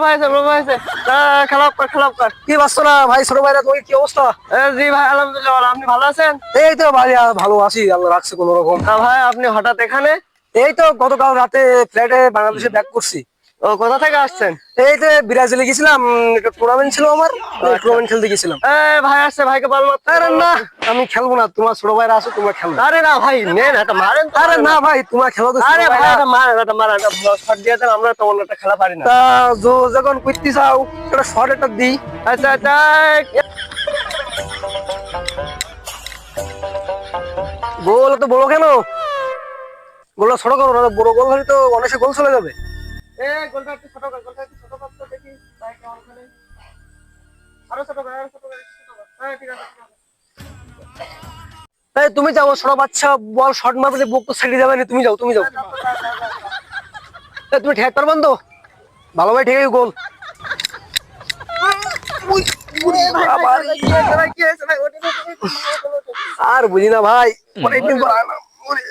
ভাই আছে খেলাপ কর কি বাসছো না ভাই? ছোট ভাইরা তোমার কি অবস্থা? জি ভাই আলহামদুলিল্লাহ ভালো। আপনি ভালো আছেন? এই তো ভাই ভালো আছি, আল্লাহ রাখছে কোন রকম। ভাই আপনি হঠাৎ এখানে? এই তো গতকাল রাতে ফ্লাইটে বাংলাদেশে ব্যাক করছি। ও কোথা থেকে আসছেন? এই যে ব্রাজিলে গেছিলাম, একটা টুর্নামেন্ট ছিল আমার, টুর্নামেন্ট খেলতে গেছিলাম। ভাই আসছে, ভাইকে বল মারতে। আরে না, আমি খেলবো না, তোমার ছোট ভাইরা আসো, তোমরা খেলো। আরে না ভাই, নেন এটা মারেন তো। আরে না ভাই, তোমার খেলো তো। আরে ভাই এটা মারেন একটা শট দিয়ে দেন, আমরা তো অন্য একটা খেলা পারি না। তা যখন করতে চাও একটা শর্ট একটা দিই। আচ্ছা গোল তো বড় কেন? গোলটা ছোট করো না, বড় গোল হলে তো অনেক গোল চলে যাবে। গোলটা একটু ছোট কর, গোলটা একটু ছোট কর তো দেখি ভাই কেমন খেলে। আরো ছোট কর, ঠিক আছে। এই তুমি যাও, ছোট বাচ্চা বল শর্ট মারবে, বুক তো সাইডে যাবে না, তুমি যাও। এই তুমি ঠেক পারবেন তো? ভালো ভাই, ঠেকে গোল। আর বুঝি না ভাই, অনেকদিন পর ওরে